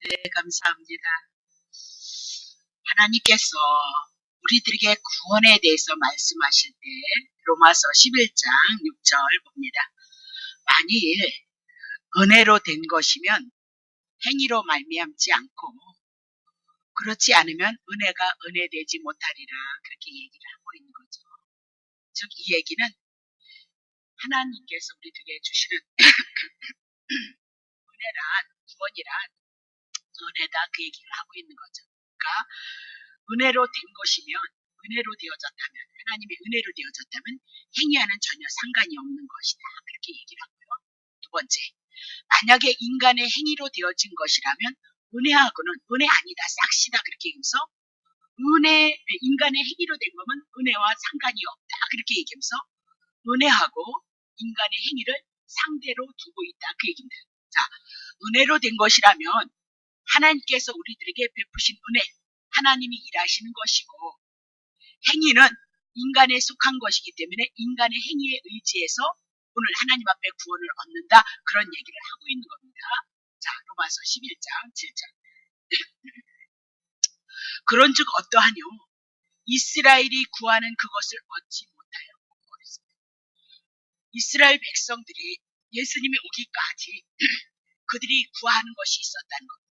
네, 감사합니다. 하나님께서 우리들에게 구원에 대해서 말씀하실 때 로마서 11장 6절 봅니다. 만일 은혜로 된 것이면 행위로 말미암지 않고 그렇지 않으면 은혜가 은혜되지 못하리라, 그렇게 얘기를 하고 있는 거죠. 즉 이 얘기는 하나님께서 우리들에게 주시는 은혜란, 구원이란 은혜다, 그 얘기를 하고 있는 거죠. 그러니까 은혜로 된 것이면, 은혜로 되어졌다면, 하나님의 은혜로 되어졌다면 행위와는 전혀 상관이 없는 것이다, 그렇게 얘기를 하고요. 두 번째, 만약에 인간의 행위로 되어진 것이라면 은혜하고는 은혜 아니다, 싹시다, 그렇게 얘기하면서 인간의 행위로 된 거면 은혜와 상관이 없다, 그렇게 얘기하면서 은혜하고 인간의 행위를 상대로 두고 있다, 그 얘기입니다. 자, 은혜로 된 것이라면 하나님께서 우리들에게 베푸신 은혜, 하나님이 일하시는 것이고, 행위는 인간에 속한 것이기 때문에 인간의 행위에 의지해서 오늘 하나님 앞에 구원을 얻는다, 그런 얘기를 하고 있는 겁니다. 자, 로마서 11장 7절. 그런즉 어떠하뇨? 이스라엘이 구하는 그것을 얻지 못하여 그랬습니다. 이스라엘 백성들이 예수님이 오기까지 그들이 구하는 것이 있었다는 겁니다.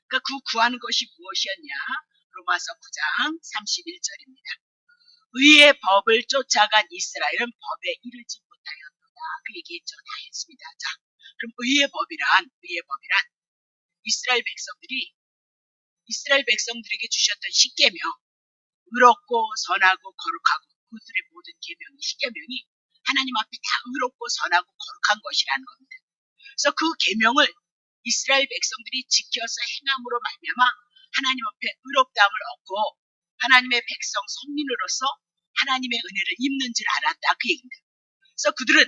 그러니까 그 구하는 것이 무엇이었냐? 로마서 9장 31절입니다. 의의 법을 쫓아간 이스라엘은 법에 이르지 못하였도다, 그 얘기했죠. 다 했습니다. 자, 그럼 의의 법이란 이스라엘 백성들에게 주셨던 십계명, 의롭고 선하고 거룩하고, 그들의 모든 계명이, 십계명이 하나님 앞에 다 의롭고 선하고 거룩한 것이라는 겁니다. 그래서 그 계명을 이스라엘 백성들이 지켜서 행함으로 말미암아 하나님 앞에 의롭다함을 얻고 하나님의 백성 선민으로서 하나님의 은혜를 입는 줄 알았다, 그 얘기입니다. 그래서 그들은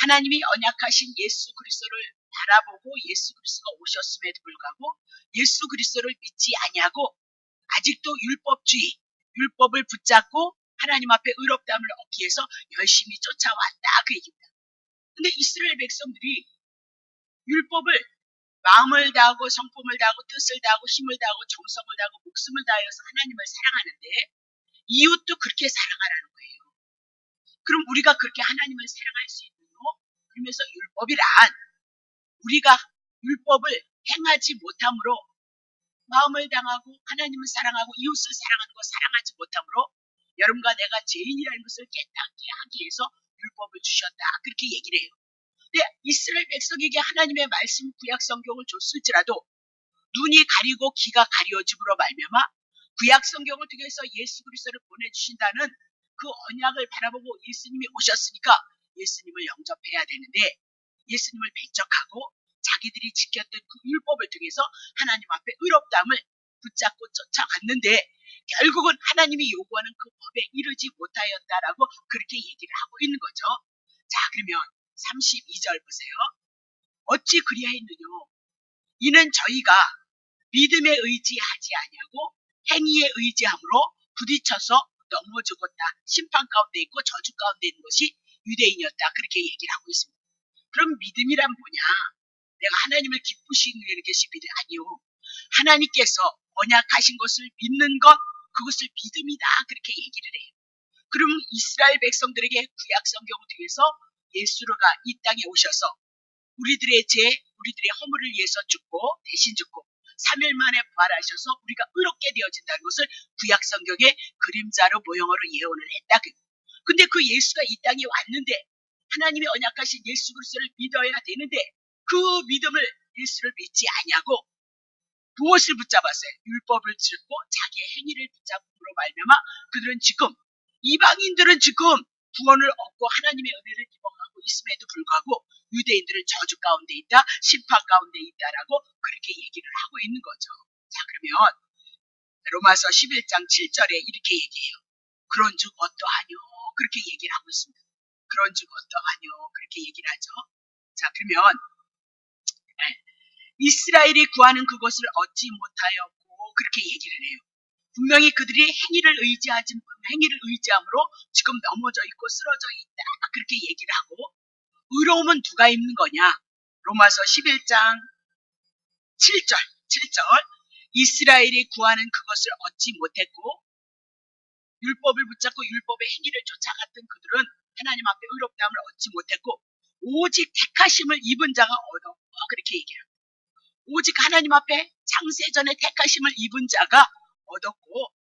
하나님이 언약하신 예수 그리스도를 바라보고 예수 그리스도가 오셨음에도 불구하고 예수 그리스도를 믿지 아니하고 아직도 율법을 붙잡고 하나님 앞에 의롭다함을 얻기 위해서 열심히 쫓아왔다, 그 얘기입니다. 근데 이스라엘 백성들이 율법을 마음을 다하고 성품을 다하고 뜻을 다하고 힘을 다하고 정성을 다하고 목숨을 다하여서 하나님을 사랑하는데 이웃도 그렇게 사랑하라는 거예요. 그럼 우리가 그렇게 하나님을 사랑할 수 있는요? 그러면서 율법이란 우리가 율법을 행하지 못함으로 마음을 당하고 하나님을 사랑하고 이웃을 사랑하는 거 사랑하지 못함으로 여러분과 내가 죄인이라는 것을 깨닫게 하기 위해서 율법을 주셨다, 그렇게 얘기를 해요. 근데 이스라엘 백성에게 하나님의 말씀 구약 성경을 줬을지라도 눈이 가리고 귀가 가려짐으로 말미암아 구약 성경을 통해서 예수 그리스도를 보내주신다는 그 언약을 바라보고 예수님이 오셨으니까 예수님을 영접해야 되는데 예수님을 배척하고 자기들이 지켰던 그 율법을 통해서 하나님 앞에 의롭다함을 붙잡고 쫓아갔는데 결국은 하나님이 요구하는 그 법에 이르지 못하였다라고 그렇게 얘기를 하고 있는 거죠. 자, 그러면 32절 보세요. 어찌 그리하였느냐? 이는 저희가 믿음에 의지하지 아니하고 행위에 의지함으로 부딪혀서 넘어 죽었다, 심판 가운데 있고 저주 가운데 있는 것이 유대인이었다, 그렇게 얘기를 하고 있습니다. 그럼 믿음이란 뭐냐? 내가 하나님을 기쁘시는 것이 믿음 아니요, 하나님께서 언약하신 것을 믿는 것, 그것을 믿음이다, 그렇게 얘기를 해요. 그럼 이스라엘 백성들에게 구약 성경을 통해서 예수가 이 땅에 오셔서 우리들의 우리들의 허물을 위해서 죽고 대신 죽고 3일 만에 부활하셔서 우리가 의롭게 되어진다는 것을 구약 성경의 그림자로 모형으로 예언을 했다. 근데 그 예수가 이 땅에 왔는데 하나님의 언약하신 예수 그리스도를 믿어야 되는데 그 믿음을 예수를 믿지 아니하고 무엇을 붙잡았어요? 율법을 짓고 자기의 행위를 붙잡음으로 말미암아 그들은 지금, 이방인들은 지금 구원을 얻고 하나님의 은혜를 입어가고 있음에도 불구하고 유대인들은 저주 가운데 있다, 심판 가운데 있다라고 그렇게 얘기를 하고 있는 거죠. 자, 그러면 로마서 11장 7절에 이렇게 얘기해요. 그런즉 어떠하뇨? 그렇게 얘기를 하고 있습니다. 그런즉 어떠하뇨? 그렇게 얘기를 하죠. 자, 그러면 이스라엘이 구하는 그것을 얻지 못하였고 그렇게 얘기를 해요. 분명히 그들이 행위를 의지함으로 지금 넘어져 있고 쓰러져 있다, 그렇게 얘기를 하고, 의로움은 누가 입는 거냐? 로마서 11장 7절 7절 이스라엘이 구하는 그것을 얻지 못했고 율법을 붙잡고 율법의 행위를 쫓아갔던 그들은 하나님 앞에 의롭다함을 얻지 못했고 오직 택하심을 입은 자가 얻어 그렇게 얘기합니다. 오직 하나님 앞에 창세전에 택하심을 입은 자가 얻었고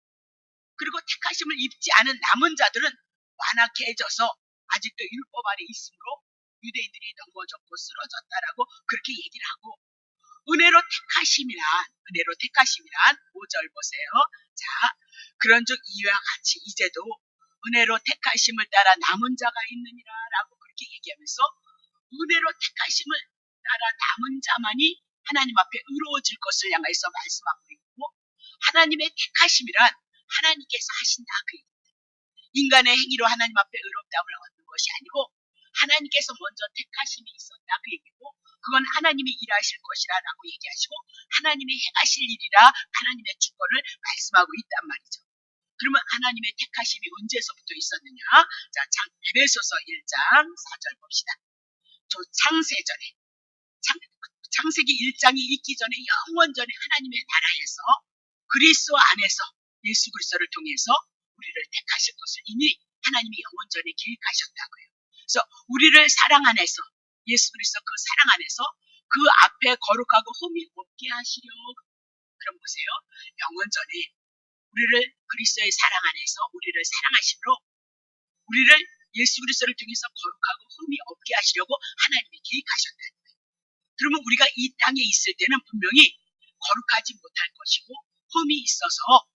그리고 택하심을 입지 않은 남은 자들은 완악해져서 아직도 율법 아래 있으므로 유대인들이 넘어졌고 쓰러졌다라고 그렇게 얘기를 하고 은혜로 택하심이란 5절 보세요. 자, 그런즉 이와 같이 이제도 은혜로 택하심을 따라 남은 자가 있느니라라고 그렇게 얘기하면서 은혜로 택하심을 따라 남은 자만이 하나님 앞에 의로워질 것을 향해서 말씀하고 있고 하나님의 택하심이란 하나님께서 하신다 그 얘기입니다. 인간의 행위로 하나님 앞에 의롭다함을 얻는 것이 아니고 하나님께서 먼저 택하심이 있었다 그 얘기고 그건 하나님이 일하실 것이라고 얘기하시고 하나님이 행하실 일이라 하나님의 주권을 말씀하고 있단 말이죠. 그러면 하나님의 택하심이 언제서부터 있었느냐? 자, 에베소서 1장 4절 봅시다. 저 창세기 1장이 있기 전에 영원 전에 하나님의 나라에서 그리스도 안에서 예수 그리스도를 통해서 우리를 택하실 것을 이미 하나님이 영원 전에 계획하셨다고요. 그래서 우리를 사랑 안에서 예수 그리스도 그 사랑 안에서 그 앞에 거룩하고 흠이 없게 하시려. 그럼 보세요. 영원 전에 우리를 그리스도의 사랑 안에서 우리를 사랑하심으로 우리를 예수 그리스도를 통해서 거룩하고 흠이 없게 하시려고 하나님이 계획하셨다. 그러면 우리가 이 땅에 있을 때는 분명히 거룩하지 못할 것이고 흠이 있어서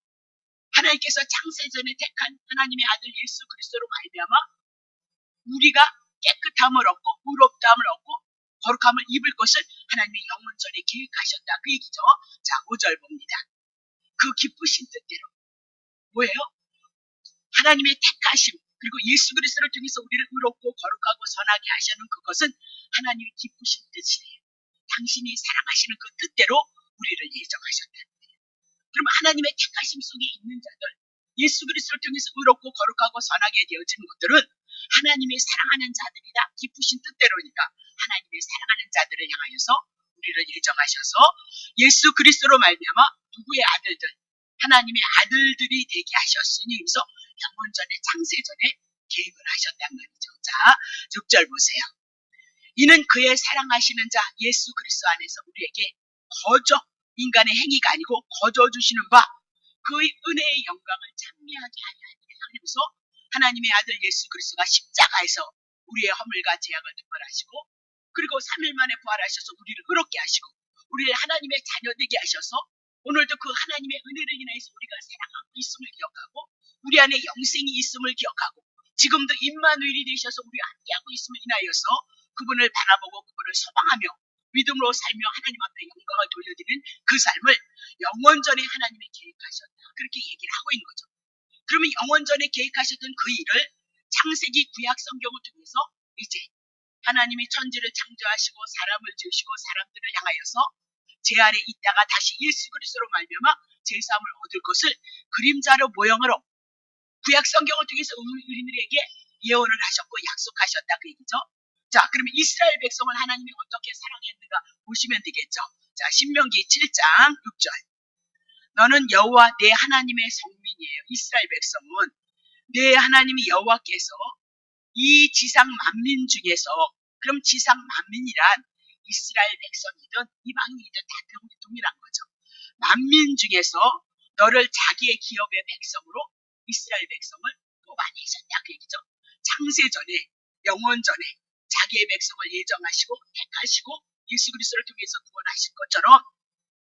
하나님께서 창세전에 택한 하나님의 아들 예수 그리스도로 말미암아 우리가 깨끗함을 얻고 의롭다함을 얻고 거룩함을 입을 것을 하나님이 영원전에 계획하셨다 그 얘기죠. 자, 5절 봅니다. 그 기쁘신 뜻대로 뭐예요? 하나님의 택하심 그리고 예수 그리스도를 통해서 우리를 의롭고 거룩하고 선하게 하시는 그것은 하나님의 기쁘신 뜻이에요. 당신이 사랑하시는 그 뜻대로 우리를 예정하셨다. 그러면 하나님의 택하심 속에 있는 자들 예수 그리스도를 통해서 의롭고 거룩하고 선하게 되어진 것들은 하나님의 사랑하는 자들이다. 기쁘신 뜻대로니까 하나님의 사랑하는 자들을 향하여서 우리를 예정하셔서 예수 그리스도로 말미암아 누구의 아들들 하나님의 아들들이 되게 하셨으니 그래서 영원전에 창세전에 계획을 하셨단 말이죠. 자, 6절 보세요. 이는 그의 사랑하시는 자 예수 그리스도 안에서 우리에게 거저 인간의 행위가 아니고 거저 주시는 바 그의 은혜의 영광을 찬미하게 하려 하면서 하나님의 아들 예수 그리스도가 십자가에서 우리의 허물과 죄악을 특별하시고 그리고 3일 만에 부활하셔서 우리를 의롭게 하시고 우리를 하나님의 자녀 되게 하셔서 오늘도 그 하나님의 은혜를 인하여서 우리가 사랑하고 있음을 기억하고 우리 안에 영생이 있음을 기억하고 지금도 임마누엘이 되셔서 우리와 함께하고 있음을 인하여서 그분을 바라보고 그분을 소망하며 믿음으로 살며 하나님 앞에 영광을 돌려드리는 그 삶을 영원전에 하나님이 계획하셨다. 그렇게 얘기를 하고 있는 거죠. 그러면 영원전에 계획하셨던 그 일을 창세기 구약 성경을 통해서 이제 하나님이 천지를 창조하시고 사람을 지으시고 사람들을 향하여서 제 아래 있다가 다시 예수 그리스도로 말미암아 제사함을 얻을 것을 그림자로 모형으로 구약 성경을 통해서 우리들에게 예언을 하셨고 약속하셨다 그 얘기죠. 자, 그러면 이스라엘 백성을 하나님이 어떻게 사랑했는가 보시면 되겠죠. 자, 신명기 7장 6절. 너는 여호와 내 하나님의 성민이에요. 이스라엘 백성은 내 하나님이 여호와께서 이 지상 만민 중에서 그럼 지상 만민이란 이스라엘 백성이든 이방인이든 다 동일한 거죠. 만민 중에서 너를 자기의 기업의 백성으로 이스라엘 백성을 뽑아내셨다 그 얘기죠. 창세전에 영원전에 자기의 백성을 예정하시고 택하시고 예수 그리스도를 통해서 구원하신 것처럼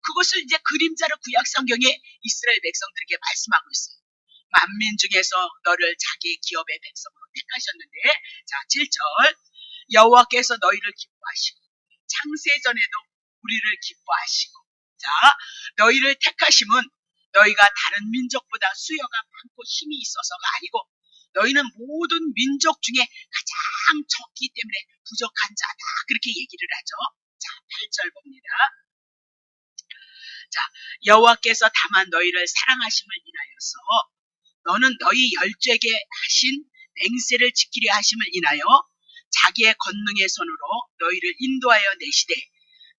그것을 이제 그림자로 구약 성경에 이스라엘 백성들에게 말씀하고 있어요. 만민 중에서 너를 자기의 기업의 백성으로 택하셨는데 자 7절 여호와께서 너희를 기뻐하시고 창세전에도 우리를 기뻐하시고 자 너희를 택하심은 너희가 다른 민족보다 수요가 많고 힘이 있어서가 아니고 너희는 모든 민족 중에 가장 적기 때문에 부족한 자다 그렇게 얘기를 하죠. 자 8절 봅니다. 자 여호와께서 다만 너희를 사랑하심을 인하여서 너는 너희 열죄게 하신 맹세를 지키려 하심을 인하여 자기의 권능의 손으로 너희를 인도하여 내시되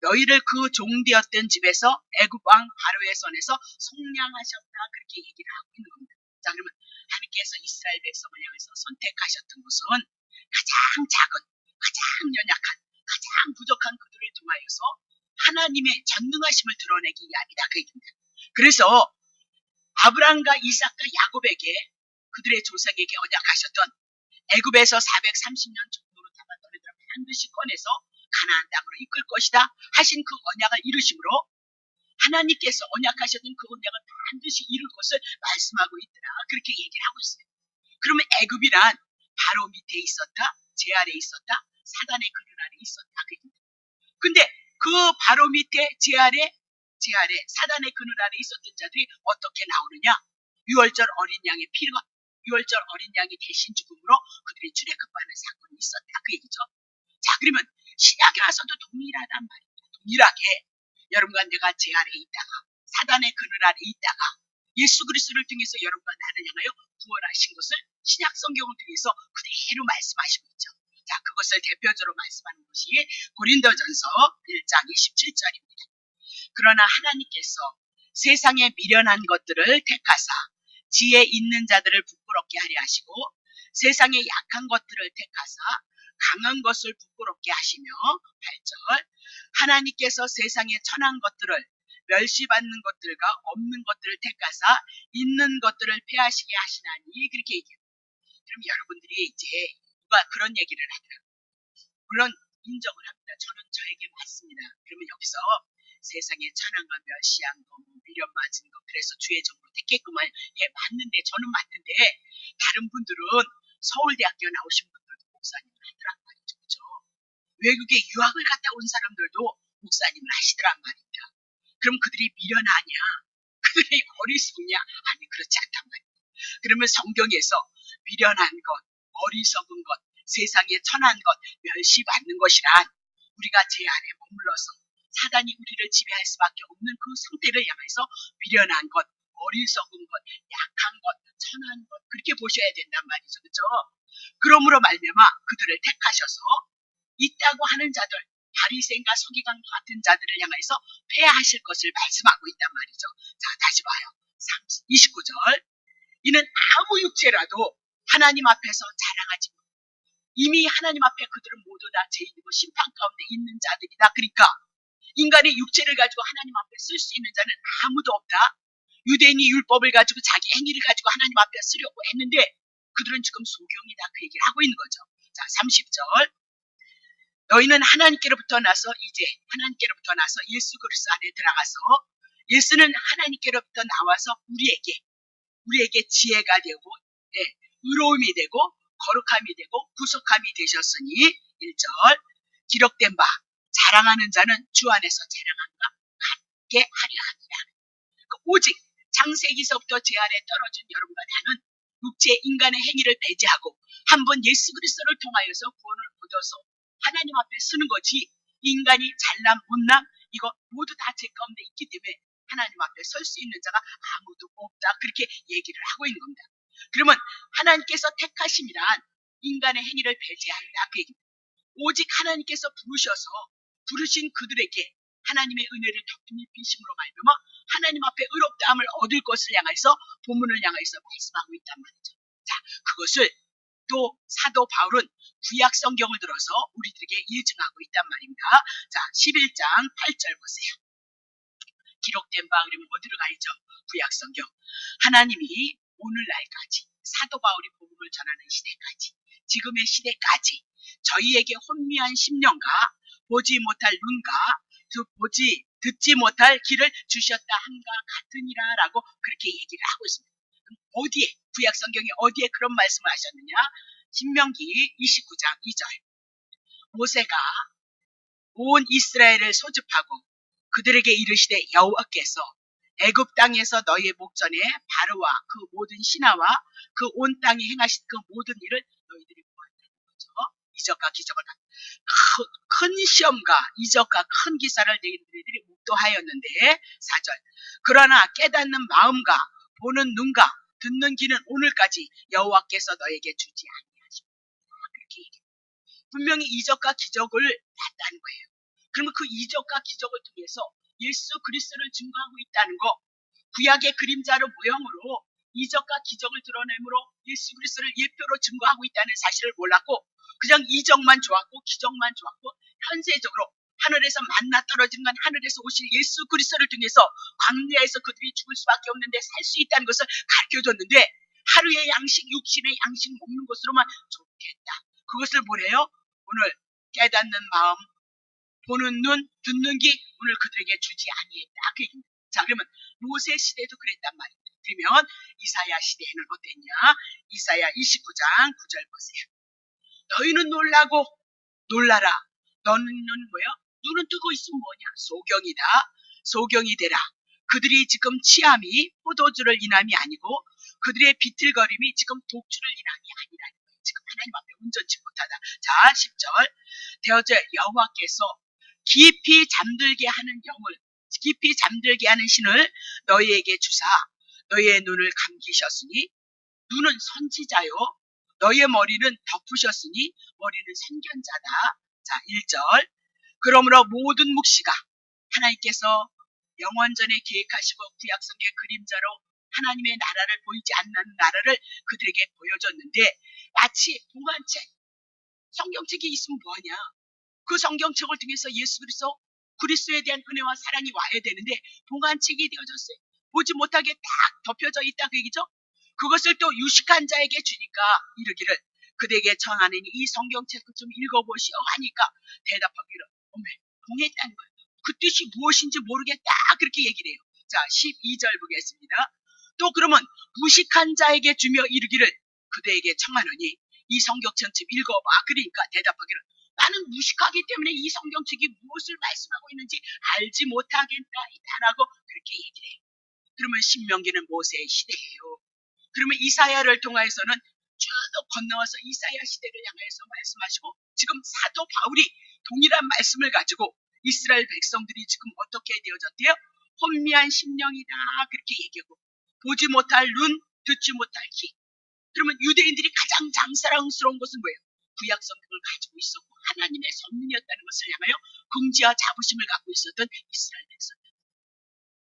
너희를 그 종되었던 집에서 애굽 왕 바로의 손에서 속량하셨다. 그렇게 얘기를 하고 있는 겁니다. 자, 그러면 하나님께서 이스라엘 백성을 향해서 선택하셨던 것은 가장 작은, 가장 연약한, 가장 부족한 그들을 통하여서 하나님의 전능하심을 드러내기 위함이다. 그 얘기입니다. 그래서 아브라함과 이삭과 야곱에게 그들의 조상에게 언약하셨던 애굽에서 430년 정도로 담아 너희들을 반드시 꺼내서 가나안 땅으로 이끌 것이다 하신 그 언약을 이루심으로 하나님께서 언약하셨던 그 언약을 반드시 이룰 것을 말씀하고 있더라. 그렇게 얘기를 하고 있어요. 그러면 애굽이란 바로 밑에 있었다, 제 아래에 있었다, 사단의 그늘 아래 있었다. 근데 그 바로 밑에 제 아래 사단의 그늘 아래 있었던 자들이 어떻게 나오느냐? 유월절 어린 양의 피가 유월절 어린 양이 대신 죽음으로 그들이 출애굽하는 사건이 있었다. 그 얘기죠. 자, 그러면 신약에 와서도 동일하단 말입니다. 동일하게 여러분과 내가 제 아래에 있다가 사단의 그늘 아래 있다가 예수 그리스도를 통해서 여러분과 나를 향하여 구원하신 것을 신약 성경을 통해서 그대로 말씀하시고 있죠. 자, 그것을 대표적으로 말씀하는 것이 고린도전서 1장 27절입니다. 그러나 하나님께서 세상에 미련한 것들을 택하사 지혜 있는 자들을 부끄럽게 하려 하시고 세상에 약한 것들을 택하사 강한 것을 부끄럽게 하시며 8절 하나님께서 세상에 천한 것들을 멸시받는 것들과 없는 것들을 택하사 있는 것들을 폐하시게 하시나니 그렇게 얘기해요. 그럼 여러분들이 이제 누가 그런 얘기를 하더라고요. 물론 인정을 합니다. 저는 저에게 맞습니다. 그러면 여기서 세상에 천한과 멸시한 거, 미련맞은 거, 그래서 주의 종으로 택했구만. 예, 맞는데, 저는 맞는데, 다른 분들은 서울대학교 나오신 분들도 목사님을 하더란 말이죠. 그죠? 외국에 유학을 갔다 온 사람들도 목사님을 하시더란 말입니다. 그럼 그들이 미련하냐? 그들이 어리석냐? 아니, 그렇지 않단 말이에요. 그러면 성경에서 미련한 것, 어리석은 것, 세상에 천한 것, 멸시받는 것이란 우리가 제 안에 머물러서 사단이 우리를 지배할 수밖에 없는 그 상태를 향해서 미련한 것, 어리석은 것, 약한 것, 천한 것 그렇게 보셔야 된단 말이죠. 그렇죠? 그러므로 말미암아 그들을 택하셔서 있다고 하는 자들, 바리새인과 서기관 같은 자들을 향해서 폐하하실 것을 말씀하고 있단 말이죠. 자, 다시 봐요. 29절 이는 아무 육체라도 하나님 앞에서 자랑하지 못해 이미 하나님 앞에 그들은 모두 다 죄인이고 심판 가운데 있는 자들이다. 그러니까 인간의 육체를 가지고 하나님 앞에 쓸 수 있는 자는 아무도 없다. 유대인이 율법을 가지고 자기 행위를 가지고 하나님 앞에 쓰려고 했는데 그들은 지금 소경이다. 그 얘기를 하고 있는 거죠. 자, 30절 너희는 하나님께로부터 나서 이제 하나님께로부터 나서 예수 그리스도 안에 들어가서 예수는 하나님께로부터 나와서 우리에게 지혜가 되고 의로움이 되고 거룩함이 되고 구속함이 되셨으니 1절 기록된 바 자랑하는 자는 주 안에서 자랑함과 같게 하려 합니다. 오직 창세기서부터 제 아래 떨어진 여러분과 나는 육체 인간의 행위를 배제하고 한번 예수 그리스도를 통하여서 구원을 얻어서 하나님 앞에 쓰는 거지 인간이 잘남 못남 이거 모두 다 제 가운데 있기 때문에 하나님 앞에 설 수 있는 자가 아무도 없다. 그렇게 얘기를 하고 있는 겁니다. 그러면 하나님께서 택하심이란 인간의 행위를 배제한다. 그 얘기입니다. 오직 하나님께서 부르신 그들에게 하나님의 은혜를 더 입히심으로 말미암아 하나님 앞에 의롭다함을 얻을 것을 향해서 본문을 향해서 말씀하고 있단 말이죠. 자, 그것을 또 사도 바울은 구약 성경을 들어서 우리들에게 예증하고 있단 말입니다. 자, 11장 8절 보세요. 기록된 바 그러면 어디로 가야죠? 구약 성경. 하나님이 오늘날까지 사도 바울이 복음을 전하는 시대까지 지금의 시대까지 저희에게 혼미한 심령과 보지 못할 눈과 듣지 못할 귀를 주셨다 함과 같으니라 라고 그렇게 얘기를 하고 있습니다. 그럼 어디에 구약 성경에 어디에 그런 말씀을 하셨느냐? 신명기 29장 2절 모세가 온 이스라엘을 소집하고 그들에게 이르시되 여호와께서 애굽 땅에서 너희의 목전에 바로와 그 모든 신하와 그 온 땅에 행하신 그 모든 일을 너희들이 보았다는 거죠. 이적과 기적을 큰 시험과 이적과 큰 기사를 너희들이 목도하였는데 4절 그러나 깨닫는 마음과 보는 눈과 듣는 귀는 오늘까지 여호와께서 너에게 주지 아니하십니다. 그렇게 얘기해요. 분명히 이적과 기적을 봤다는 거예요. 그러면 그 이적과 기적을 통해서 예수 그리스도를 증거하고 있다는 거, 구약의 그림자로 모형으로 이적과 기적을 드러내므로 예수 그리스도를 예표로 증거하고 있다는 사실을 몰랐고 그냥 이적만 좋았고 기적만 좋았고 현세적으로 하늘에서 만나 떨어지는 건 하늘에서 오실 예수 그리스도를 통해서 광야에서 그들이 죽을 수밖에 없는데 살 수 있다는 것을 가르쳐줬는데 하루의 양식, 육신의 양식 먹는 것으로만 좋겠다. 그것을 뭐래요? 오늘 깨닫는 마음, 보는 눈, 듣는 귀 오늘 그들에게 주지 아니했다. 그 얘기입니다. 자, 그러면 모세 시대도 그랬단 말입니다. 그러면 이사야 시대에는 어땠냐? 이사야 29장 9절 보세요. 너희는 놀라고 놀라라. 너는 뭐야? 눈은 뜨고 있으면 뭐냐? 소경이다. 소경이 되라. 그들이 지금 취함이 포도주를 인함이 아니고 그들의 비틀거림이 지금 독주를 인함이 아니라는 거예요. 지금 하나님 앞에 온전치 못하다. 자, 10절. 대어제 여호와께서 깊이 잠들게 하는 영을, 깊이 잠들게 하는 신을 너희에게 주사 너희의 눈을 감기셨으니 눈은 선지자요 너희의 머리는 덮으셨으니 머리는 선견자다. 자, 1절. 그러므로 모든 묵시가 하나님께서 영원전에 계획하시고 구약성경의 그림자로 하나님의 나라를 보이지 않는 나라를 그들에게 보여줬는데 마치 동화책, 성경책이 있으면 뭐하냐? 그 성경책을 통해서 예수 그리스도에 대한 은혜와 사랑이 와야 되는데 동화책이 되어졌어요. 보지 못하게 딱 덮여져 있다 그 얘기죠. 그것을 또 유식한 자에게 주니까 이르기를 그대에게 청하느니 이 성경책을 좀 읽어보시오 하니까 대답하기를 어메 동했다는 거예요. 그 뜻이 무엇인지 모르겠다 그렇게 얘기를 해요. 자, 12절 보겠습니다. 또 그러면 무식한 자에게 주며 이르기를 그대에게 청하느니 이 성경책 좀 읽어봐. 그러니까 대답하기를 나는 무식하기 때문에 이 성경책이 무엇을 말씀하고 있는지 알지 못하겠다라고 그렇게 얘기를 해요. 그러면 신명기는 모세의 시대예요. 그러면 이사야를 통하여서는 쭉 건너와서 이사야 시대를 향해서 말씀하시고 지금 사도 바울이 동일한 말씀을 가지고 이스라엘 백성들이 지금 어떻게 되어졌대요? 혼미한 심령이다 그렇게 얘기하고 보지 못할 눈, 듣지 못할 귀. 그러면 유대인들이 가장 장사랑스러운 것은 뭐예요? 구약 성경을 가지고 있었고 하나님의 선민이었다는 것을 향하여 긍지와 자부심을 갖고 있었던 이스라엘 백성들.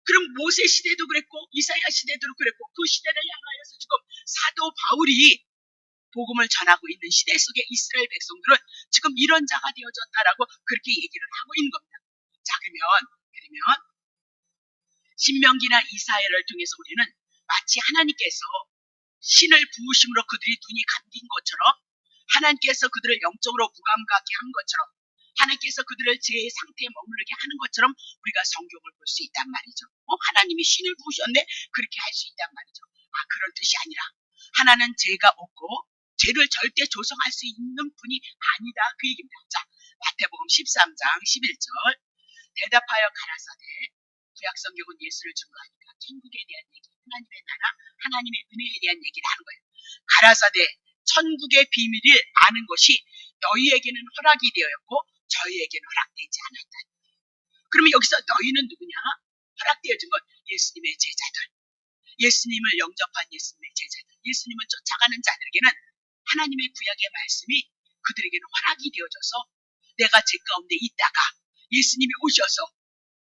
그럼 모세 시대도 그랬고 이사야 시대도 그랬고 그 시대를 향하여서 지금 사도 바울이 복음을 전하고 있는 시대 속의 이스라엘 백성들은 지금 이런 자가 되어졌다라고 그렇게 얘기를 하고 있는 겁니다. 자, 그러면 신명기나 이사야를 통해서 우리는 마치 하나님께서 신을 부으심으로 그들이 눈이 감긴 것처럼 하나님께서 그들을 영적으로 무감각하게 한 것처럼 하나님께서 그들을 제 상태에 머무르게 하는 것처럼 우리가 성경을 볼 수 있단 말이죠. 하나님이 신을 부으셨네? 그렇게 할 수 있단 말이죠. 그런 뜻이 아니라 하나는 죄가 없고 죄를 절대 조성할 수 있는 분이 아니다 그 얘기입니다. 자, 마태복음 13장 11절 대답하여 가라사대 구약 성경은 예수를 증거하니까 천국에 대한 얘기, 하나님의 나라, 하나님의 은혜에 대한 얘기를 하는 거예요. 가라사대 천국의 비밀을 아는 것이 너희에게는 허락이 되었고 저희에게는 허락되지 않았다. 그러면 여기서 너희는 누구냐? 허락되어진 건 예수님의 제자들, 예수님을 영접한 예수님의 제자들, 예수님을 쫓아가는 자들에게는 하나님의 구약의 말씀이 그들에게는 허락이 되어져서 내가 제 가운데 있다가 예수님이 오셔서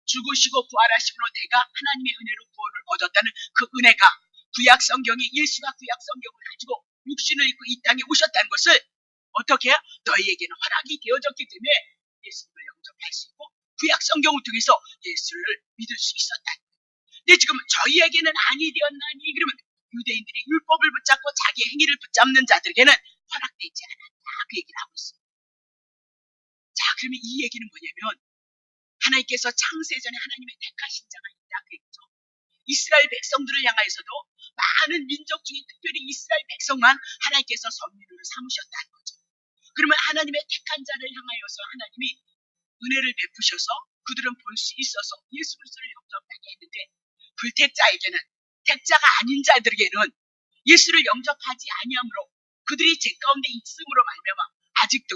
죽으시고 부활하심으로 내가 하나님의 은혜로 구원을 얻었다는 그 은혜가 구약 성경이 예수가 구약 성경을 가지고 육신을 입고 이 땅에 오셨다는 것을 어떻게 해요? 너희에게는 허락이 되어졌기 때문에 예수님을 영접할 수 있고 구약 성경을 통해서 예수를 믿을 수 있었다. 근데 지금 저희에게는 아니 되었나니 그러면 유대인들이 율법을 붙잡고 자기의 행위를 붙잡는 자들에게는 허락되지 않았다. 그 얘기를 하고 있습니다. 자, 그러면 이 얘기는 뭐냐면 하나님께서 창세전에 하나님의 택하신 자가 있다. 그 얘기죠. 이스라엘 백성들을 향하여서도 많은 민족 중에 특별히 이스라엘 백성만 하나님께서 선민으로 삼으셨다는 거죠. 그러면 하나님의 택한 자를 향하여서 하나님이 은혜를 베푸셔서 그들은 볼 수 있어서 예수 그리스도를 영접하게 했는데 불택자에게는 택자가 아닌 자들에게는 예수를 영접하지 아니함으로 그들이 제 가운데 있음으로 말미암아 아직도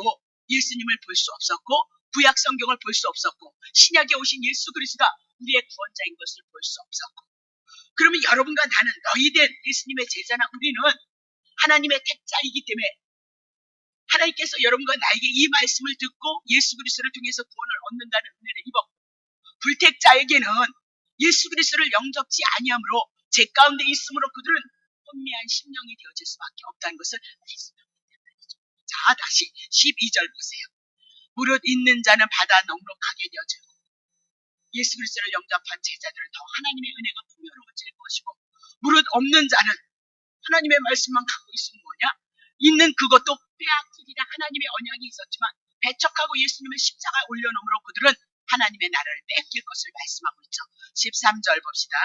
예수님을 볼 수 없었고 구약 성경을 볼 수 없었고 신약에 오신 예수 그리스도가 우리의 구원자인 것을 볼 수 없었고 그러면 여러분과 나는 너희된 예수님의 제자나 우리는 하나님의 택자이기 때문에 하나님께서 여러분과 나에게 이 말씀을 듣고 예수 그리스도를 통해서 구원을 얻는다는 은혜를 입었고, 불택자에게는 예수 그리스도를 영접지 아니함으로 제 가운데 있으므로 그들은 혼미한 심령이 되어질 수밖에 없다는 것을 말씀합니다. 자, 다시 12절 보세요. 무릇 있는 자는 바다 넉넉하게 되어지고 예수 그리스도를 영접한 제자들은 더 하나님의 은혜가 풍요로워질 것이고, 무릇 없는 자는 하나님의 말씀만 갖고 있으면 뭐냐? 있는 그것도 빼앗기리라. 하나님의 언약이 있었지만 배척하고 예수님의 십자가에 올려놓으므로 그들은 하나님의 나라를 뺏길 것을 말씀하고 있죠. 13절 봅시다.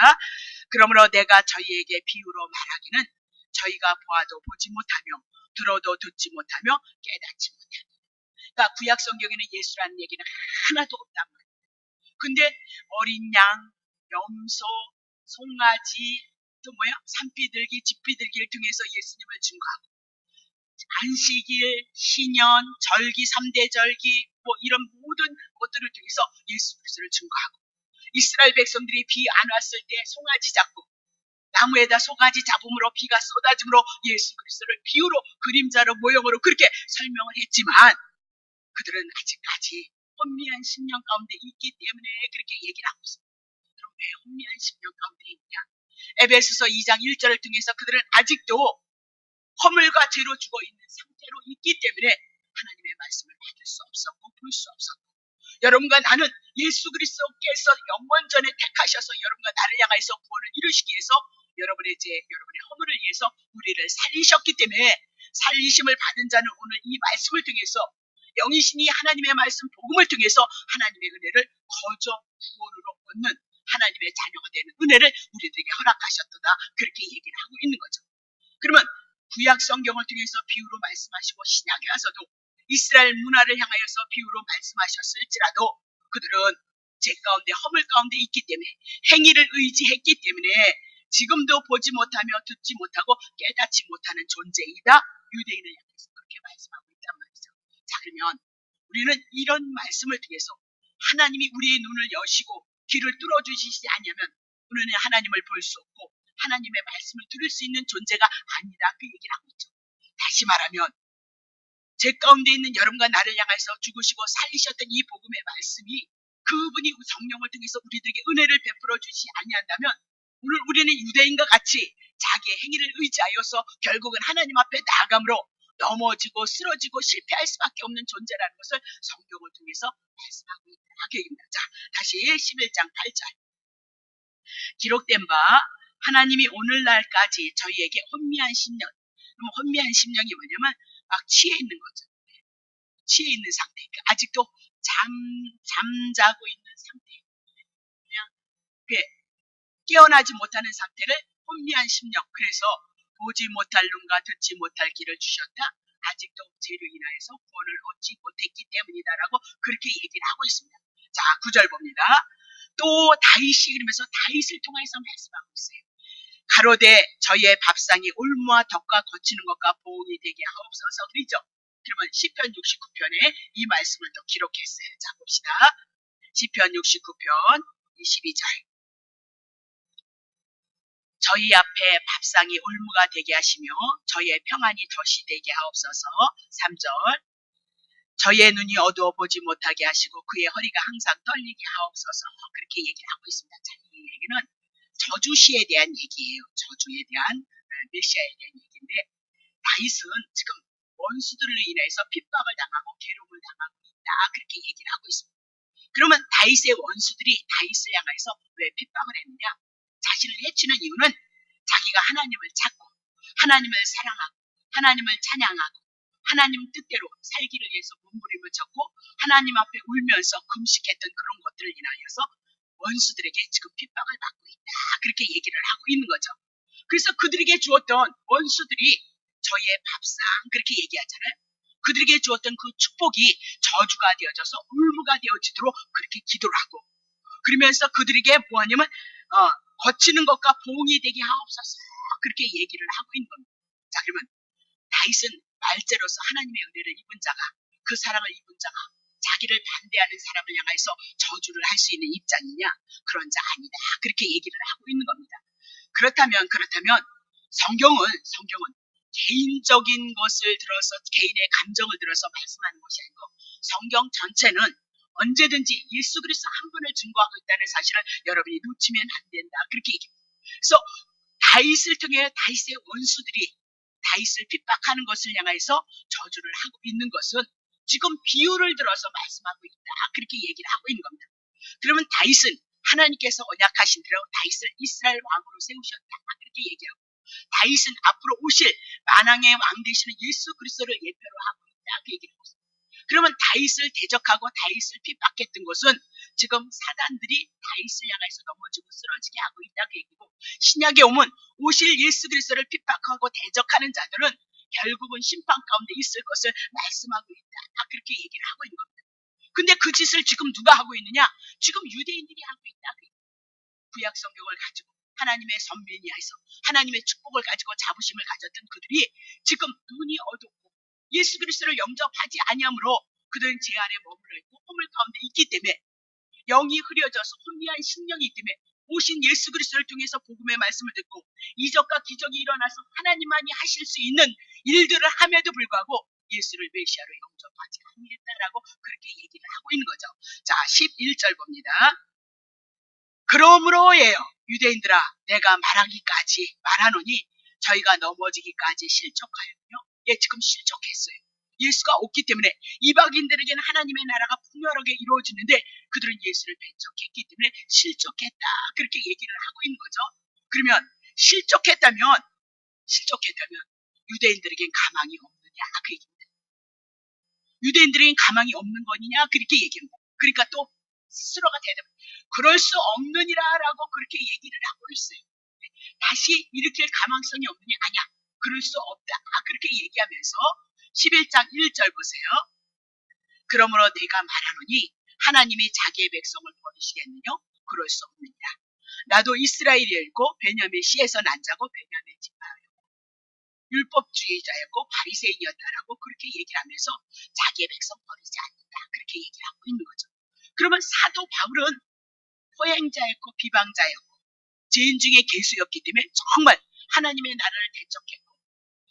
그러므로 내가 저희에게 비유로 말하기는 저희가 보아도 보지 못하며 들어도 듣지 못하며 깨닫지 못하니. 그러니까 구약 성경에는 예수라는 얘기는 하나도 없단 말이에요. 근데 어린 양, 염소, 송아지, 또 뭐야? 산비둘기, 집비둘기를 통해서 예수님을 증거하고, 안식일, 신년, 절기, 3대 절기, 뭐 이런 모든 것들을 통해서 예수 그리스도를 증거하고, 이스라엘 백성들이 비 안 왔을 때 송아지 잡고 나무에다 송아지 잡음으로 비가 쏟아짐으로 예수 그리스도를 비유로 그림자로 모형으로 그렇게 설명을 했지만 그들은 아직까지 혼미한 심령 가운데 있기 때문에 그렇게 얘기를 하고 있습니다. 그럼 왜 혼미한 심령 가운데 있냐? 에베소서 2장 1절을 통해서 그들은 아직도 허물과 죄로 죽어있는 상태로 있기 때문에 하나님의 말씀을 받을 수 없었고 볼 수 없었고, 여러분과 나는 예수 그리스도께서 영원전에 택하셔서 여러분과 나를 향해서 구원을 이루시기 위해서 여러분의 죄, 여러분의 허물을 위해서 우리를 살리셨기 때문에 살리심을 받은 자는 오늘 이 말씀을 통해서 영이신이 하나님의 말씀 복음을 통해서 하나님의 은혜를 거저 구원으로 얻는 하나님의 자녀가 되는 은혜를 우리들에게 허락하셨도다. 그렇게 얘기를 하고 있는 거죠. 그러면 구약 성경을 통해서 비유로 말씀하시고 신약에 와서도 이스라엘 문화를 향하여서 비유로 말씀하셨을지라도 그들은 죄 가운데 허물 가운데 있기 때문에 행위를 의지했기 때문에 지금도 보지 못하며 듣지 못하고 깨닫지 못하는 존재이다. 유대인을 향해서 그렇게 말씀하고 있단 말이죠. 자, 그러면 우리는 이런 말씀을 통해서 하나님이 우리의 눈을 여시고 귀를 뚫어주시지 않으면 우리는 하나님을 볼 수 없고 하나님의 말씀을 들을 수 있는 존재가 아니다. 그 얘기를 하고 있죠. 다시 말하면 제 가운데 있는 여러분과 나를 향해서 죽으시고 살리셨던 이 복음의 말씀이 그분이 성령을 통해서 우리들에게 은혜를 베풀어 주시지 아니한다면 오늘 우리는 유대인과 같이 자기의 행위를 의지하여서 결국은 하나님 앞에 나아감으로 넘어지고 쓰러지고 실패할 수밖에 없는 존재라는 것을 성경을 통해서 말씀하고 있다. 그 얘기입니다. 자, 다시 11장 8절. 기록된 바 하나님이 오늘날까지 저희에게 혼미한 심령. 그럼 혼미한 심령이 뭐냐면 막 취해 있는 거죠. 취해 있는 상태. 아직도 잠자고 있는 상태. 그냥 깨어나지 못하는 상태를 혼미한 심령. 그래서 보지 못할 눈과 듣지 못할 귀를 주셨다. 아직도 죄로 인하여서 구원을 얻지 못했기 때문이다라고 그렇게 얘기를 하고 있습니다. 자, 9절 봅니다. 또 다윗이 그러면서 다윗을 통해서 말씀하고 있어요. 가로되 저희의 밥상이 올무와 덕과 거치는 것과 보응이 되게 하옵소서. 그러죠. 그러면 시편 69편에 이 말씀을 또 기록했어요. 자, 봅시다. 시편 69편 22절. 저희 앞에 밥상이 올무가 되게 하시며 저희의 평안이 덫이 되게 하옵소서. 3절. 저희의 눈이 어두워 보지 못하게 하시고 그의 허리가 항상 떨리게 하옵소서. 그렇게 얘기를 하고 있습니다. 자, 이 얘기는 저주시에 대한 얘기예요. 저주에 대한 메시아에 대한 얘기인데 다윗은 지금 원수들로 인해서 핍박을 당하고 괴로움을 당하고 있다. 그렇게 얘기를 하고 있습니다. 그러면 다윗의 원수들이 다윗을 향해서 왜 핍박을 했느냐? 자신을 해치는 이유는 자기가 하나님을 찾고 하나님을 사랑하고 하나님을 찬양하고 하나님 뜻대로 살기를 위해서 몸부림을 쳤고 하나님 앞에 울면서 금식했던 그런 것들을 인하여서 원수들에게 지금 핍박을 받고 있다. 그렇게 얘기를 하고 있는 거죠. 그래서 그들에게 주었던 원수들이 저희의 밥상 그렇게 얘기하잖아요. 그들에게 주었던 그 축복이 저주가 되어져서 울무가 되어지도록 그렇게 기도를 하고 그러면서 그들에게 뭐하냐면 거치는 것과 보응이 되게 하옵소서. 그렇게 얘기를 하고 있는 겁니다. 자, 그러면 다윗은 말제로서 하나님의 은혜를 입은 자가 그 사랑을 입은 자가 자기를 반대하는 사람을 향해서 저주를 할 수 있는 입장이냐? 그런 자 아니다. 그렇게 얘기를 하고 있는 겁니다. 그렇다면 성경은 개인적인 것을 들어서 개인의 감정을 들어서 말씀하는 것이 아니고 성경 전체는 언제든지 예수 그리스도 한 분을 증거하고 있다는 사실을 여러분이 놓치면 안 된다. 그렇게 얘기합니다. 그래서 다윗을 통해 다윗의 원수들이 다윗을 핍박하는 것을 향해서 저주를 하고 있는 것은 지금 비유를 들어서 말씀하고 있다. 그렇게 얘기를 하고 있는 겁니다. 그러면 다윗은 하나님께서 언약하신 대로 다윗을 이스라엘 왕으로 세우셨다. 그렇게 얘기하고 다윗은 앞으로 오실 만왕의 왕 되시는 예수 그리스도를 예표로 하고 있다. 그 얘기를 하고 있습니다. 그러면 다윗을 대적하고 다윗을 핍박했던 것은 지금 사단들이 다윗을 향해서 넘어지고 쓰러지게 하고 있다. 그 얘기고 신약에 오면 오실 예수 그리스도를 핍박하고 대적하는 자들은 결국은 심판 가운데 있을 것을 말씀하고 있다. 그렇게 얘기를 하고 있는 겁니다. 근데 그 짓을 지금 누가 하고 있느냐? 지금 유대인들이 하고 있다. 구약 성경을 가지고 하나님의 선민이하여서 하나님의 축복을 가지고 자부심을 가졌던 그들이 지금 눈이 어둡고 예수 그리스도를 영접하지 아니함으로 그들은 죄 아래 머물러 있고 허물 가운데 있기 때문에 영이 흐려져서 혼미한 심령이기 때문에 오신 예수 그리스도를 통해서 복음의 말씀을 듣고 이적과 기적이 일어나서 하나님만이 하실 수 있는 일들을 함에도 불구하고 예수를 메시아로 영접하지 않겠다라고 그렇게 얘기를 하고 있는 거죠. 자, 11절 봅니다. 그러므로예요. 유대인들아, 내가 말하노니 저희가 넘어지기까지 실족하였군요. 예, 지금 실족했어요. 예수가 없기 때문에 이방인들에게는 하나님의 나라가 풍요하게 이루어지는데 그들은 예수를 배척했기 때문에 실족했다. 그렇게 얘기를 하고 있는 거죠. 그러면 실족했다면 유대인들에겐 가망이 없느냐 그 얘기입니다. 유대인들에겐 가망이 없는 거냐 그렇게 얘기합니다. 그러니까 또 스스로가 대답 그럴 수 없느니라라고 그렇게 얘기를 하고 있어요. 다시 일으킬 가망성이 없느냐? 아니야. 그럴 수 없다. 그렇게 얘기하면서 11장 1절 보세요. 그러므로 내가 말하노니 하나님이 자기의 백성을 버리시겠느냐? 그럴 수 없느니라. 나도 이스라엘이었고 베냐민 씨에서 난 자고 베냐민 지파였고 율법주의자였고 바리새인이었다라고 그렇게 얘기를 하면서 자기의 백성 버리지 않는다. 그렇게 얘기를 하고 있는 거죠. 그러면 사도 바울은 포행자였고 비방자였고 죄인 중에 괴수였기 때문에 정말 하나님의 나라를 대적했고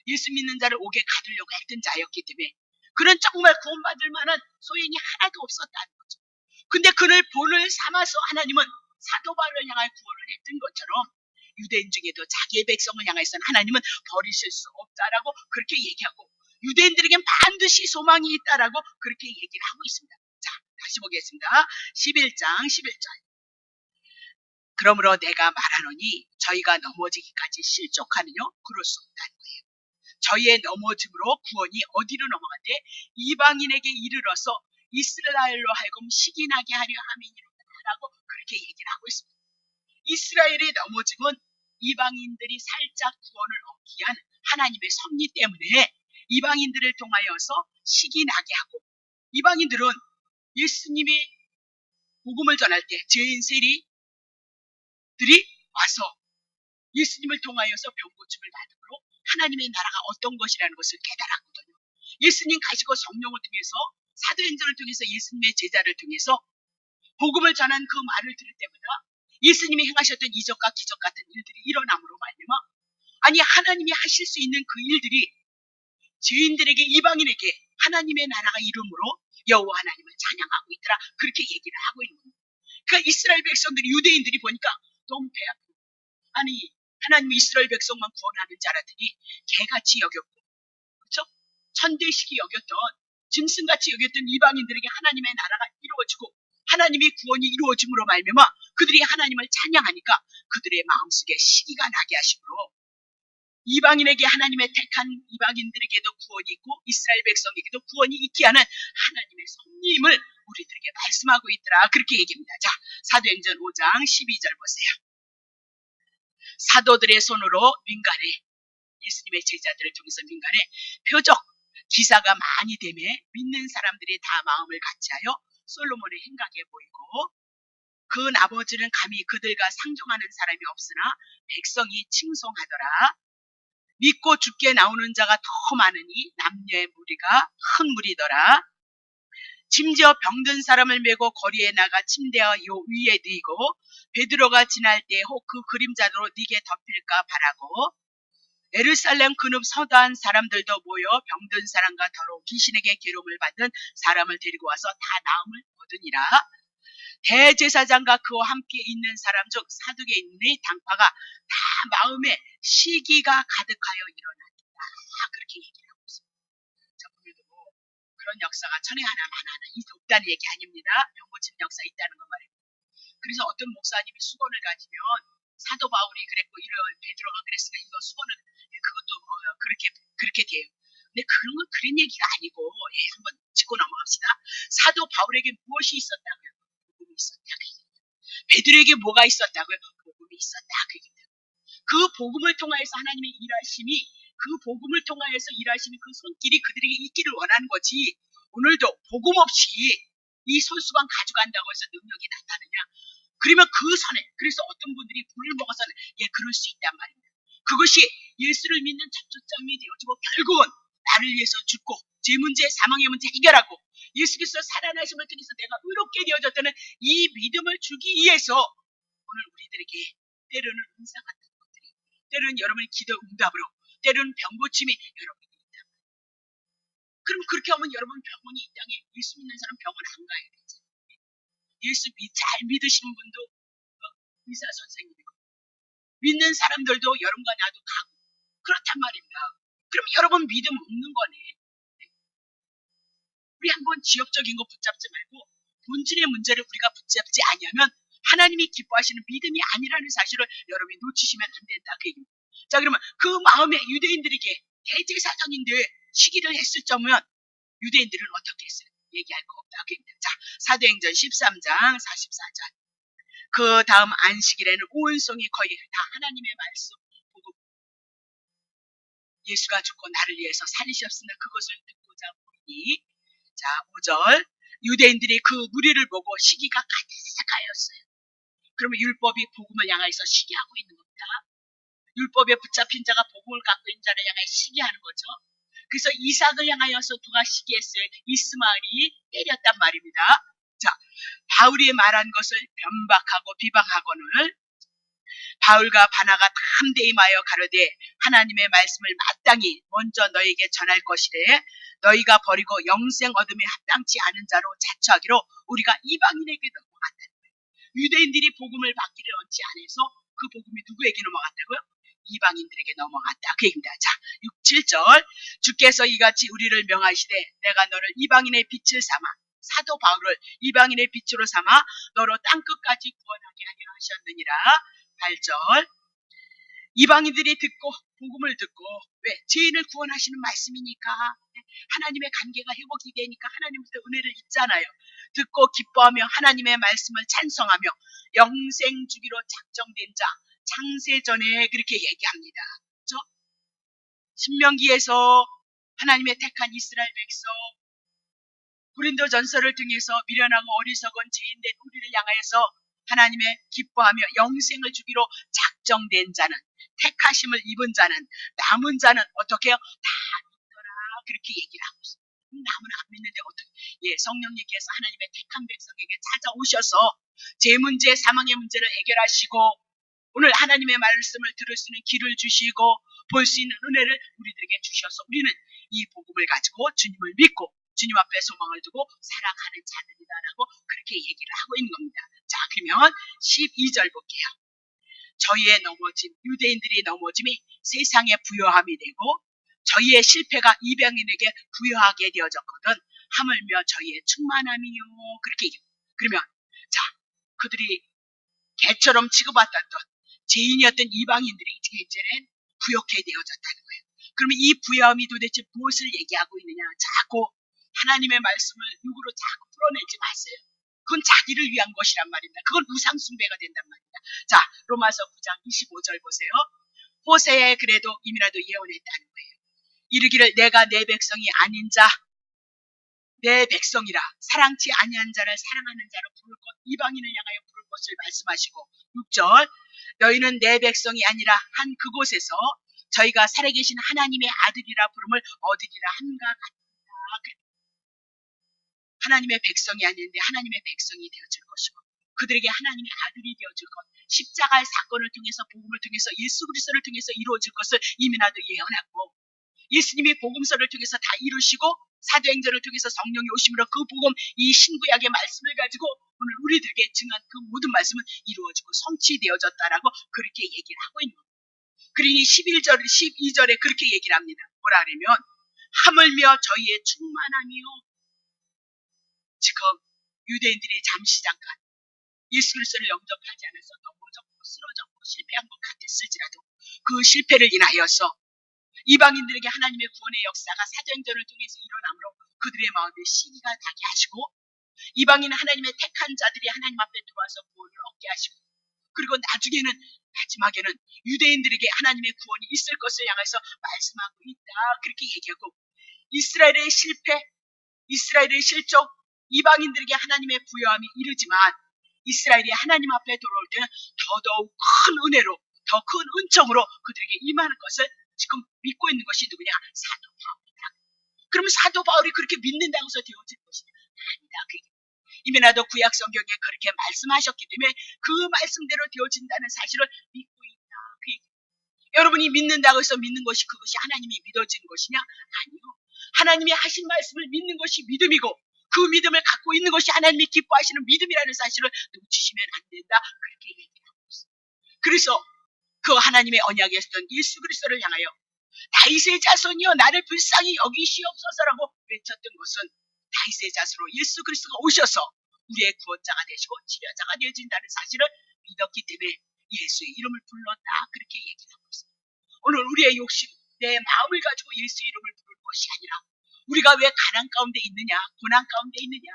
예수 믿는 자를 옥에 가두려고 했던 자였기 때문에 그는 정말 구원받을 만한 소행이 하나도 없었다는 거죠. 근데 그를 본을 삼아서 하나님은 사도 바울을 향해 구원을 했던 것처럼 유대인 중에도 자기의 백성을 향해서는 하나님은 버리실 수 없다라고 그렇게 얘기하고 유대인들에겐 반드시 소망이 있다라고 그렇게 얘기를 하고 있습니다. 자, 다시 보겠습니다. 11장 11절. 그러므로 내가 말하노니 저희가 넘어지기까지 실족하느냐? 그럴 수 없다는 거예요. 저희의 넘어짐으로 구원이 어디로 넘어간대? 이방인에게 이르러서 이스라엘로 하여금 시기나게 하려 함이니라고 그렇게 얘기를 하고 있습니다. 이스라엘의 넘어짐은 이방인들이 살짝 구원을 얻기 위한 하나님의 섭리 때문에 이방인들을 통하여서 시기나게 하고 이방인들은 예수님이 복음을 전할 때 죄인 세리들이 와서 예수님을 통하여서 병고침을 받음으로 하나님의 나라가 어떤 것이라는 것을 깨달았거든요. 예수님 가시고 성령을 통해서 사도행전을 통해서 예수님의 제자를 통해서 복음을 전한 그 말을 들을 때마다 예수님이 행하셨던 이적과 기적 같은 일들이 일어남으로 말미암아 아니 하나님이 하실 수 있는 그 일들이 죄인들에게 이방인에게 하나님의 나라가 이름으로 여호와 하나님을 찬양하고 있더라. 그렇게 얘기를 하고 있는 겁니다. 그러니까 이스라엘 백성들이 유대인들이 보니까 너무 배 아프고 아니 하나님이 이스라엘 백성만 구원하는 자라더니 개같이 여겼고 그렇죠? 천대식이 여겼던 짐승같이 여겼던 이방인들에게 하나님의 나라가 이루어지고 하나님이 구원이 이루어짐으로 말미암아 그들이 하나님을 찬양하니까 그들의 마음속에 시기가 나게 하심으로 이방인에게 하나님의 택한 이방인들에게도 구원이 있고 이스라엘 백성에게도 구원이 있게 하는 하나님의 섭리임을 우리들에게 말씀하고 있더라. 그렇게 얘기합니다. 자, 사도행전 5장 12절 보세요. 사도들의 손으로 민간에 예수님의 제자들을 통해서 민간에 표적 기사가 많이 되매 믿는 사람들이 다 마음을 같이하여 솔로몬의 행각에 보이고 그 아버지는 감히 그들과 상종하는 사람이 없으나 백성이 칭송하더라. 믿고 죽게 나오는 자가 더 많으니 남녀의 무리가 큰 무리더라. 심지어 병든 사람을 메고 거리에 나가 침대와 요 위에 누이고 베드로가 지날 때 혹 그 그림자로 네게 덮일까 바라고 예루살렘 근읍 서다한 사람들도 모여 병든 사람과 더러운 귀신에게 괴로움을 받은 사람을 데리고 와서 다 나음을 얻으니라. 대제사장과 그와 함께 있는 사람 중 사두개인의 당파가 다 마음에 시기가 가득하여 일어났다. 그렇게 얘기를 하고 있습니다. 자, 오늘도 그런 역사가 천에 하나 만하나 없다는 얘기 아닙니다. 병고침 역사 있다는 것 말입니다. 그래서 어떤 목사님이 수건을 가지면 사도 바울이 그랬고 이런 베드로가 그랬으니까 이거 수건은 그것도 그렇게 돼요. 근데 그런 얘기가 아니고 한번 짚고 넘어갑시다. 사도 바울에게 무엇이 있었다고요? 복음이 있었다. 베드로에게 뭐가 있었다고요? 복음이 있었다. 그 복음을 통하여서 하나님의 일하심이 그 복음을 통하여서 일하심이 그 손길이 그들에게 있기를 원하는 거지. 오늘도 복음 없이 이 손수건 가져간다고 해서 능력이 나타나냐? 그러면 그 선에 그래서 어떤 분들이 불을 먹어서는 그럴 수 있단 말입니다. 그것이 예수를 믿는 접촉점이 되어지고 결국은 나를 위해서 죽고 제 문제, 사망의 문제 해결하고 예수께서 살아나심을 통해서 내가 의롭게 되어졌다는 이 믿음을 주기 위해서 오늘 우리들에게 때로는 은사 같은 것들이 때로는 여러분의 기도 응답으로 때로는 병고침이 여러분에게 있다. 그럼 그렇게 하면 여러분 병원이 이 땅에 예수 믿는 사람 병원 안 가야 되죠. 예수 잘 믿으시는 분도 의사 선생님이고 믿는 사람들도 여러분과 나도 가고 그렇단 말입니다. 그럼 여러분 믿음 없는 거네. 우리 한번 지역적인 거 붙잡지 말고 본질의 문제를 우리가 붙잡지 않으면 하나님이 기뻐하시는 믿음이 아니라는 사실을 여러분이 놓치시면 안 된다. 그 얘기입니다. 자, 그러면 그 마음에 유대인들에게 대제사장인데 시기를 했을 점은 유대인들은 어떻게 했어요? 얘기할 거 없다. 그 얘기입니다. 자, 사도행전 13장 44절. 그 다음 안식일에는 온 성이 거의 다 하나님의 말씀 보고 예수가 죽고 나를 위해서 살리셨으나 그것을 듣고자 보니 자 5절 유대인들이 그 무리를 보고 시기가 가득하였어요. 그러면 율법이 복음을 향하여서 시기하고 있는 겁니다. 율법에 붙잡힌 자가 복음을 갖고 있는 자를 향하여 시기하는 거죠. 그래서 이삭을 향하여서 누가 시기했어요? 이스마엘이 때렸단 말입니다. 자, 바울이 말한 것을 변박하고 비방하고는 바울과 바나가 담대히 임하여 가로되 하나님의 말씀을 마땅히 먼저 너에게 전할 것이래 너희가 버리고 영생 얻음에 합당치 않은 자로 자처하기로 우리가 이방인에게 넘어갔다는 거예요. 유대인들이 복음을 받기를 원치 않아서 그 복음이 누구에게 넘어갔다고요? 이방인들에게 넘어갔다. 그 얘기입니다. 자, 6, 7절 주께서 이같이 우리를 명하시되 내가 너를 이방인의 빛을 삼아 사도 바울을 이방인의 빛으로 삼아 너로 땅끝까지 구원하게 하려 하셨느니라. 8절 이방인들이 듣고 복음을 듣고 왜? 죄인을 구원하시는 말씀이니까 하나님의 관계가 회복이 되니까 하나님부터 은혜를 입잖아요. 듣고 기뻐하며 하나님의 말씀을 찬송하며 영생 주기로 작정된 자 창세전에 그렇게 얘기합니다. 그렇죠? 신명기에서 하나님의 택한 이스라엘 백성 고린도 전서를 통해서 미련하고 어리석은 죄인된 우리를 향하여서 하나님의 기뻐하며 영생을 주기로 작정된 자는 택하심을 입은 자는 남은 자는 어떻게 해요? 다 믿더라 그렇게 얘기를 하고 있어요. 남은 안 믿는데 어떻게 성령님께서 하나님의 택한 백성에게 찾아오셔서 제 문제 사망의 문제를 해결하시고 오늘 하나님의 말씀을 들을 수 있는 길을 주시고 볼 수 있는 은혜를 우리들에게 주셔서 우리는 이 복음을 가지고 주님을 믿고 주님 앞에 소망을 두고 살아가는 자들이다라고 그렇게 얘기를 하고 있는 겁니다. 자, 그러면 12절 볼게요. 저희의 넘어짐, 유대인들이 넘어짐이 세상에 부요함이 되고 저희의 실패가 이방인에게 부요하게 되어졌거든 하물며 저희의 충만함이요. 그렇게 얘기해요. 그러면 자, 그들이 개처럼 취급받았던 죄인이었던 이방인들이 이제는 부요케 되어졌다는 거예요. 그러면 이 부요함이 도대체 무엇을 얘기하고 있느냐? 자꾸 하나님의 말씀을 육으로 자꾸 풀어내지 마세요. 그건 자기를 위한 것이란 말입니다. 그건 우상숭배가 된단 말입니다. 자, 로마서 9장 25절 보세요. 호세에 그래도 이미라도 예언했다는 거예요. 이르기를 내가 내 백성이 아닌 자, 내 백성이라 사랑치 아니한 자를 사랑하는 자로 부를 것, 이방인을 향하여 부를 것을 말씀하시고 6절 너희는 내 백성이 아니라 한 그곳에서 저희가 살아계신 하나님의 아들이라 부름을 얻으리라 한가 같다. 하나님의 백성이 아닌데 하나님의 백성이 되어질 것이고 그들에게 하나님의 아들이 되어줄 것, 십자가의 사건을 통해서 복음을 통해서 예수 그리스도를 통해서 이루어질 것을 이미 나도 예언하고 예수님이 복음서를 통해서 다 이루시고 사도행전을 통해서 성령이 오심으로 그 복음 이 신구약의 말씀을 가지고 오늘 우리들에게 증한 그 모든 말씀은 이루어지고 성취되어졌다라고 그렇게 얘기를 하고 있는 거예요. 그러니 11절, 12절에 그렇게 얘기를 합니다. 뭐라 그러면 하물며 저희의 충만함이요. 지금 유대인들이 잠시 잠깐 예수 그리스도를 영접하지 않아서 넘어졌고 쓰러졌고 실패한 것 같았을지라도 그 실패를 인하여서 이방인들에게 하나님의 구원의 역사가 사도행전을 통해서 일어나므로 그들의 마음에 시기가 나게 하시고 이방인 하나님의 택한 자들이 하나님 앞에 들어와서 구원을 얻게 하시고 그리고 마지막에는 유대인들에게 하나님의 구원이 있을 것을 향해서 말씀하고 있다. 그렇게 얘기하고 이스라엘의 실패, 이스라엘의 실족, 이방인들에게 하나님의 부여함이 이르지만 이스라엘이 하나님 앞에 돌아올 때는 더더욱 큰 은혜로, 더 큰 은총으로 그들에게 임하는 것을 지금 믿고 있는 것이 누구냐? 사도 바울이다. 그럼 사도 바울이 그렇게 믿는다고 해서 되어질 것이냐? 아니다. 이미 나도 구약 성경에 그렇게 말씀하셨기 때문에 그 말씀대로 되어진다는 사실을 믿고 있다. 여러분이 믿는다고 해서 믿는 것이 그것이 하나님이 믿어지는 것이냐? 아니요. 하나님이 하신 말씀을 믿는 것이 믿음이고 그 믿음을 갖고 있는 것이 하나님이 기뻐하시는 믿음이라는 사실을 놓치시면 안 된다. 그렇게 얘기하고 있습니다. 그래서 그 하나님의 언약에 있었던 예수 그리스도를 향하여 다윗의 자손이여 나를 불쌍히 여기시옵소서라고 외쳤던 것은 다윗의 자손으로 예수 그리스도가 오셔서 우리의 구원자가 되시고 치료자가 되어진다는 사실을 믿었기 때문에 예수의 이름을 불렀다. 그렇게 얘기하고 있습니다. 오늘 우리의 욕심, 내 마음을 가지고 예수의 이름을 부를 것이 아니라 우리가 왜 가난 가운데 있느냐, 고난 가운데 있느냐,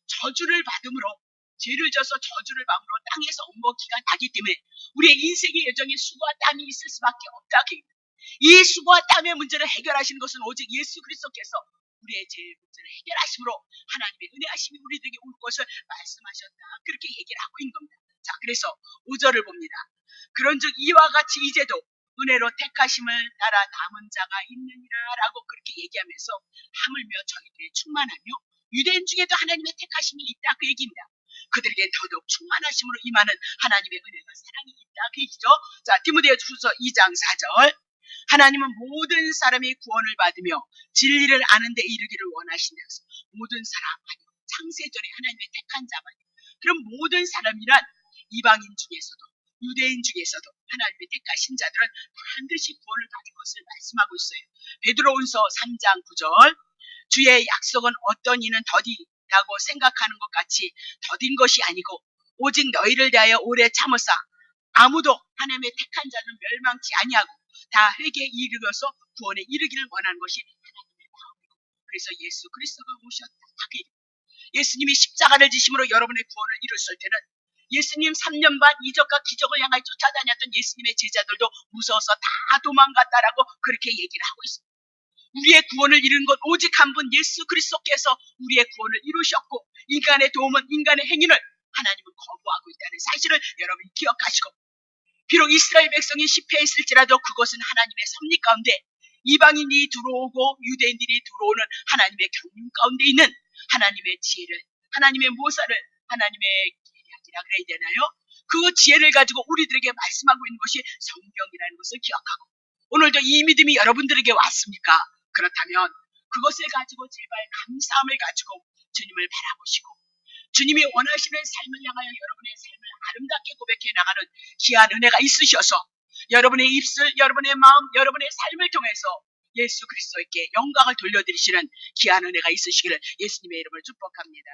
저주를 받음으로 죄를 져서 저주를 받음으로 땅에서 옮기가 나기 때문에 우리의 인생의 여정에 수고와 땀이 있을 수밖에 없다. 이 수고와 땀의 문제를 해결하시는 것은 오직 예수 그리스도께서 우리의 죄의 문제를 해결하심으로 하나님의 은혜하심이 우리들에게 올 것을 말씀하셨다. 그렇게 얘기를 하고 있는 겁니다. 자, 그래서 5절을 봅니다. 그런즉 이와 같이 이제도 은혜로 택하심을 따라 남은 자가 있느니라 라고 그렇게 얘기하면서 하물며 저희들의 충만하며 유대인 중에도 하나님의 택하심이 있다. 그 얘기입니다. 그들에게 더더욱 충만하심으로 임하는 하나님의 은혜가 사랑이 있다. 그 얘기죠. 자, 디모데후서 2장 4절 하나님은 모든 사람이 구원을 받으며 진리를 아는 데 이르기를 원하신다. 모든 사람 아니요. 창세전에 하나님의 택한 자만요. 그럼 모든 사람이란 이방인 중에서도 유대인 중에서도 하나님의 택하신 자들은 반드시 구원을 받을 것을 말씀하고 있어요. 베드로후서 3장 9절 주의 약속은 어떤 이는 더디다고 생각하는 것 같이 더딘 것이 아니고 오직 너희를 대하여 오래 참으사 아무도 하나님의 택한 자는 멸망치 아니하고 다 회개에 이르러서 구원에 이르기를 원하는 것이 하나님의 마음이고 그래서 예수 그리스도가 오셨다. 예수님이 십자가를 지심으로 여러분의 구원을 이뤘을 때는 예수님 3년 반 이적과 기적을 향하여 쫓아다녔던 예수님의 제자들도 무서워서 다 도망갔다라고 그렇게 얘기를 하고 있습니다. 우리의 구원을 이룬 건 오직 한 분 예수 그리스도께서 우리의 구원을 이루셨고 인간의 도움은 인간의 행위를 하나님은 거부하고 있다는 사실을 여러분이 기억하시고 비록 이스라엘 백성이 실패했을지라도 그것은 하나님의 섭리 가운데 이방인이 들어오고 유대인들이 들어오는 하나님의 경륜 가운데 있는 하나님의 지혜를 하나님의 모사를 하나님의 계략이라 그래야 되나요? 그 지혜를 가지고 우리들에게 말씀하고 있는 것이 성경이라는 것을 기억하고 오늘도 이 믿음이 여러분들에게 왔습니까? 그렇다면 그것을 가지고 제발 감사함을 가지고 주님을 바라보시고 주님이 원하시는 삶을 향하여 여러분의 삶을 아름답게 고백해 나가는 귀한 은혜가 있으셔서 여러분의 입술, 여러분의 마음, 여러분의 삶을 통해서 예수 그리스도께 영광을 돌려드리시는 귀한 은혜가 있으시기를 예수님의 이름을 축복합니다.